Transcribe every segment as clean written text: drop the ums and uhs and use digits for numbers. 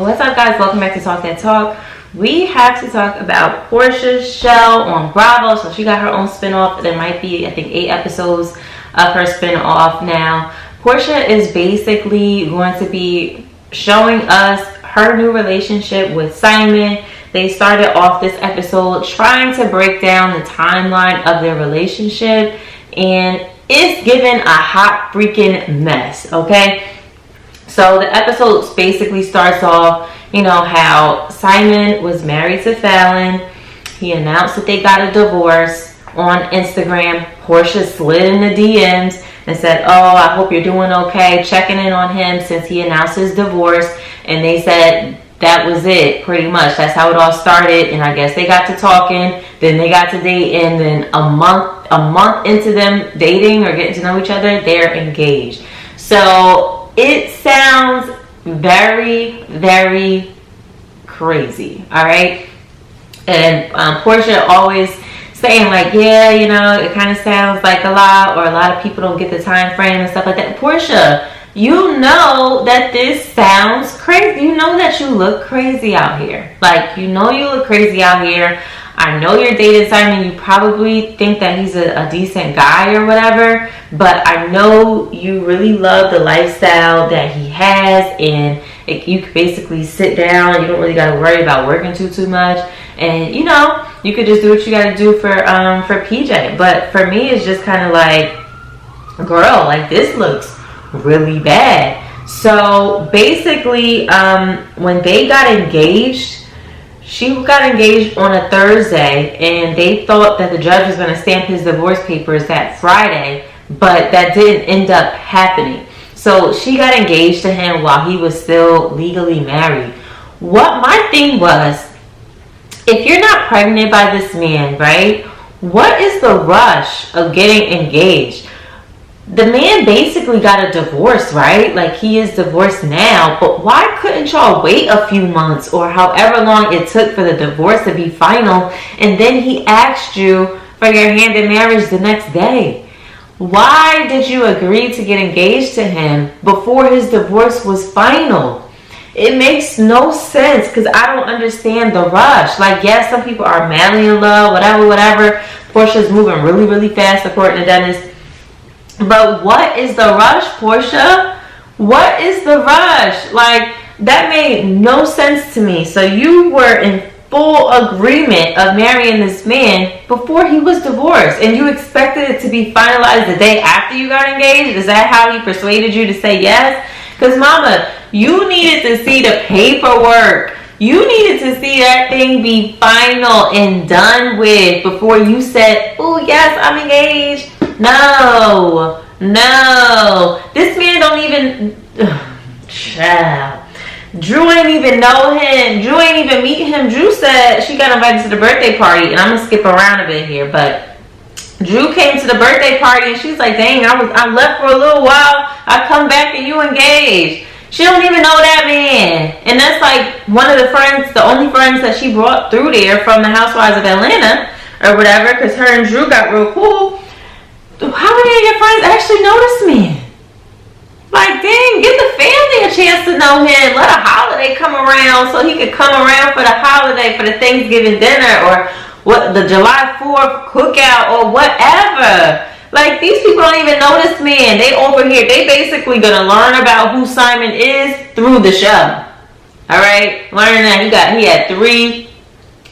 What's up, guys? Welcome back to Talk That Talk. We have to talk about Porsha's show on Bravo. So she got her own spinoff. There might be, I think, 8 episodes of her spinoff now. Porsha is basically going to be showing us her new relationship with Simon. They started off this episode trying to break down the timeline of their relationship, and it's given a hot freaking mess, okay? So the episode basically starts off, you know, how Simon was married to Fallon. He announced that they got a divorce on Instagram. Porsha slid in the DMs and said, oh, I hope you're doing okay, checking in on him since he announced his divorce. And they said that was it, pretty much. That's how it all started. And I guess they got to talking, then they got to dating, then a month into them dating or getting to know each other, they're engaged. So it sounds very, very crazy, all right? And Porsha always saying like, yeah, you know, it kind of sounds like a lot, or a lot of people don't get the time frame and stuff like that. Porsha, you know that this sounds crazy. You know that you look crazy out here. Like, you know you look crazy out here. I know you're dating Simon. You probably think that he's a decent guy or whatever, but I know you really love the lifestyle that he has, and you can basically sit down. You don't really got to worry about working too much, and you know you could just do what you got to do for PJ. But for me, it's just kind of like, girl, like this looks really bad. So basically, when they got engaged. She got engaged on a Thursday, and they thought that the judge was going to stamp his divorce papers that Friday, but that didn't end up happening. So she got engaged to him while he was still legally married. What my thing was, if you're not pregnant by this man, right, what is the rush of getting engaged? The man basically got a divorce, right? Like, he is divorced now, but why couldn't y'all wait a few months or however long it took for the divorce to be final, and then he asked you for your hand in marriage the next day? Why did you agree to get engaged to him before his divorce was final? It makes no sense, because I don't understand the rush. Like, yes, some people are madly in love, whatever. Porsha's moving really, really fast, according to Dennis. But what is the rush, Porsha? What is the rush? Like, that made no sense to me. So you were in full agreement of marrying this man before he was divorced, and you expected it to be finalized the day after you got engaged? Is that how he persuaded you to say yes? Because, mama, you needed to see the paperwork. You needed to see that thing be final and done with before you said, oh, yes, I'm engaged. No. This man don't even... Child. Drew ain't even know him. Drew ain't even meet him. Drew said she got invited to the birthday party, and I'm going to skip around a bit here, but Drew came to the birthday party, and she's like, dang, I left for a little while. I come back and you engaged. She don't even know that man. And that's like one of the friends, the only friends that she brought through there from the Housewives of Atlanta or whatever, because her and Drew got real cool. How many of your friends actually know this man? Like, dang, give the family a chance to know him. Let a holiday come around so he could come around for the holiday, for the Thanksgiving dinner, or what, the July 4th cookout, or whatever. Like, these people don't even know this man. They over here, they basically gonna learn about who Simon is through the show. Alright? Learning that he had 3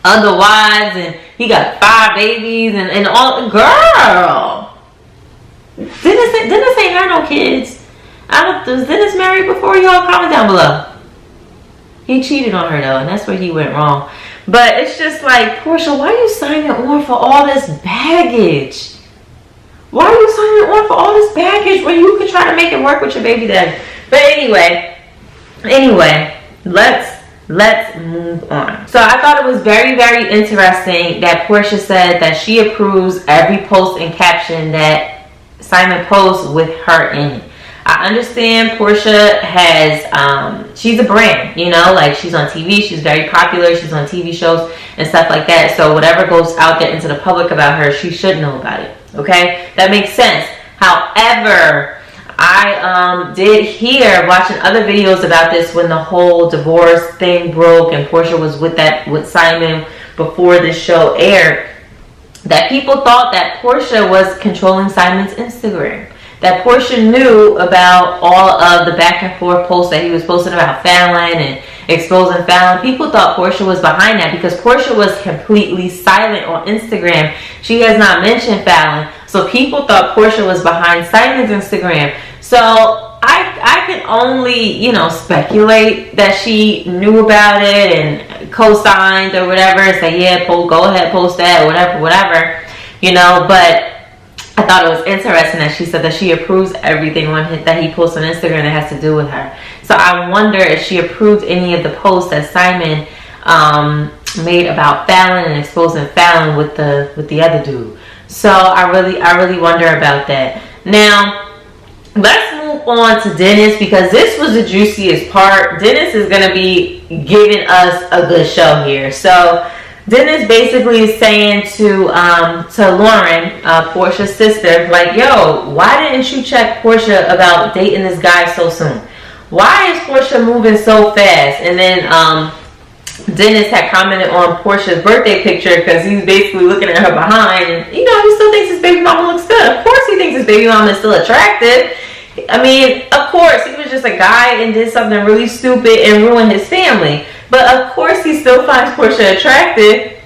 other wives, and he got 5 babies, and all. Girl! Dennis ain't got no kids. Was Dennis married before? Y'all comment down below. He cheated on her though, and that's where he went wrong. But it's just like, Porsha, why are you signing on for all this baggage? Why are you signing on for all this baggage when you could try to make it work with your baby daddy? But anyway, let's move on. So I thought it was very, very interesting that Porsha said that she approves every post and caption that Simon posts with her in it. I understand Porsha has, she's a brand, you know, like she's on TV, she's very popular, she's on TV shows and stuff like that. So whatever goes out there into the public about her, she should know about it, okay? That makes sense. However, I did hear, watching other videos about this when the whole divorce thing broke and Porsha was with Simon before the show aired, that people thought that Porsha was controlling Simon's Instagram. That Porsha knew about all of the back and forth posts that he was posting about Fallon and exposing Fallon. People thought Porsha was behind that because Porsha was completely silent on Instagram. She has not mentioned Fallon. So people thought Porsha was behind Simon's Instagram. So I can only, speculate that she knew about it and co-signed or whatever and say, yeah, go ahead, post that, or whatever. But I thought it was interesting that she said that she approves everything that he posts on Instagram that has to do with her. So I wonder if she approved any of the posts that Simon made about Fallon and exposing Fallon with the other dude. So I really wonder about that. Now, let's move on to Dennis because this was the juiciest part. Dennis is going to be giving us a good show here. So Dennis basically is saying to Lauren, Porsha's sister, like, yo, why didn't you check Porsha about dating this guy so soon? Why is Porsha moving so fast? And then Dennis had commented on Porsha's birthday picture because he's basically looking at her behind. And, he still thinks his baby mama looks good. Of course he thinks his baby mama is still attractive. I mean, of course, he was just a guy and did something really stupid and ruined his family. But of course he still finds Porsha attractive.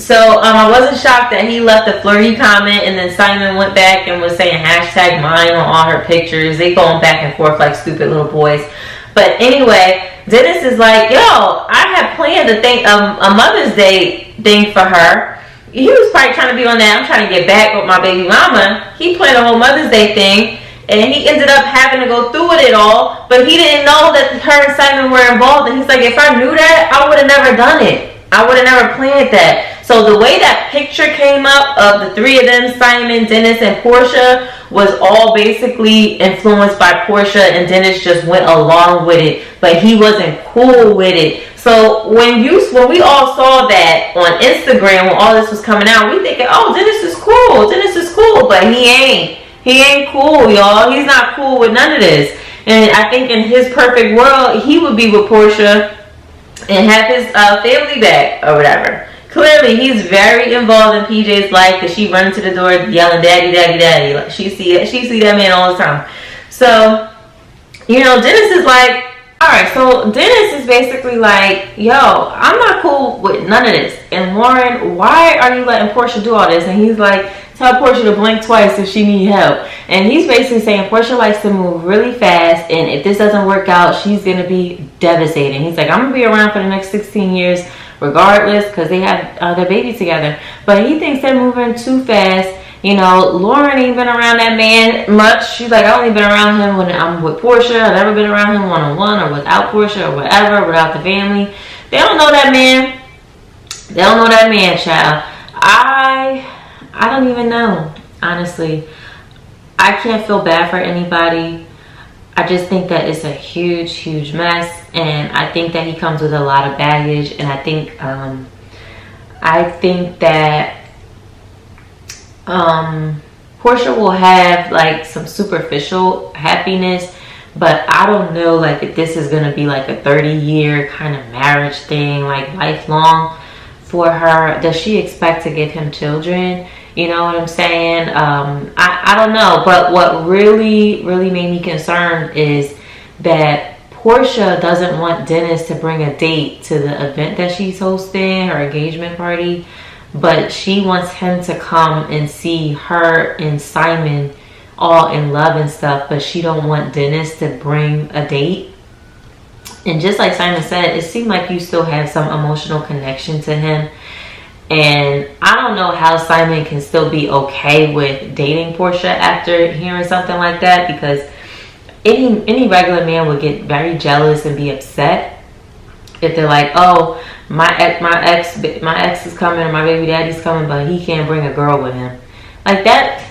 So I wasn't shocked that he left a flirty comment and then Simon went back and was saying hashtag mine on all her pictures. They going back and forth like stupid little boys. But anyway, Dennis is like, yo, I had planned a Mother's Day thing for her. He was probably trying to be on that, I'm trying to get back with my baby mama. He planned a whole Mother's Day thing. And he ended up having to go through with it all. But he didn't know that her and Simon were involved. And he's like, if I knew that, I would have never done it. I would have never planned that. So the way that picture came up of the three of them, Simon, Dennis, and Porsha, was all basically influenced by Porsha. And Dennis just went along with it. But he wasn't cool with it. So when we all saw that on Instagram, when all this was coming out, we thinking, oh, Dennis is cool. Dennis is cool. But he ain't. He ain't cool, y'all. He's not cool with none of this. And I think in his perfect world, he would be with Porsha and have his family back or whatever. Clearly, he's very involved in PJ's life because she runs to the door yelling, daddy, daddy, daddy. Like, she see that man all the time. So, Dennis is like, all right, so Dennis is basically like, yo, I'm not cool with none of this. And Lauren, why are you letting Porsha do all this? And he's like, tell Porsha to blink twice if she need help. And he's basically saying Porsha likes to move really fast, and if this doesn't work out, she's going to be devastated. He's like, I'm going to be around for the next 16 years regardless because they have their baby together. But he thinks they're moving too fast. Lauren ain't been around that man much. She's like, I only been around him when I'm with Porsha. I've never been around him one-on-one or without Porsha or whatever, without the family. They don't know that man. They don't know that man, child. I don't even know, honestly. I can't feel bad for anybody. I just think that it's a huge, huge mess. And I think that he comes with a lot of baggage. And I think that Porsha will have like some superficial happiness. But I don't know like if this is going to be like a 30-year kind of marriage thing, like lifelong for her. Does she expect to give him children? You know what I'm saying? I don't know. But what really, really made me concerned is that Porsha doesn't want Dennis to bring a date to the event that she's hosting, her engagement party. But she wants him to come and see her and Simon all in love and stuff. But she don't want Dennis to bring a date. And just like Simon said, it seemed like you still have some emotional connection to him. And I don't know how Simon can still be okay with dating Porsha after hearing something like that, because any regular man would get very jealous and be upset if they're like, oh, my ex is coming or my baby daddy's coming, but he can't bring a girl with him. Like that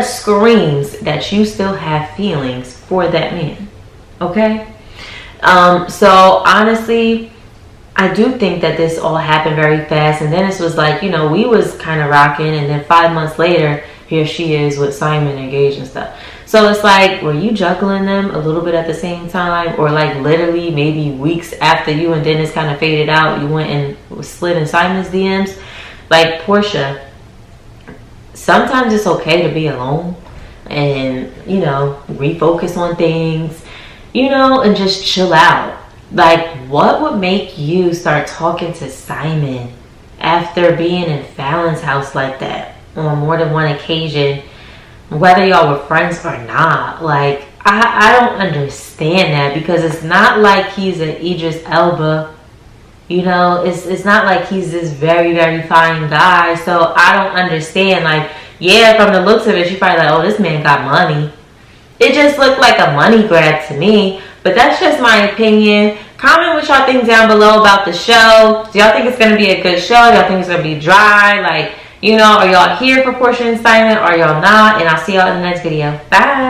screams that you still have feelings for that man. Okay? So honestly, I do think that this all happened very fast. And Dennis was like, we was kind of rocking. And then 5 months later, here she is with Simon engaged and stuff. So it's like, were you juggling them a little bit at the same time? Or like literally maybe weeks after you and Dennis kind of faded out, you went and slid in Simon's DMs? Like, Porsha, sometimes it's okay to be alone and, you know, refocus on things, you know, and just chill out. Like, what would make you start talking to Simon after being in Fallon's house like that on more than one occasion, whether y'all were friends or not? Like, I don't understand that, because it's not like he's an Idris Elba, you know, it's not like he's this very, very fine guy. So I don't understand. Like, yeah, from the looks of it, you're probably like, oh, this man got money. It just looked like a money grab to me. But that's just my opinion. Comment what y'all think down below about the show. Do y'all think it's going to be a good show? Do y'all think it's going to be dry? Like, you know, are y'all here for Porsha and Simon, or y'all not? And I'll see y'all in the next video. Bye.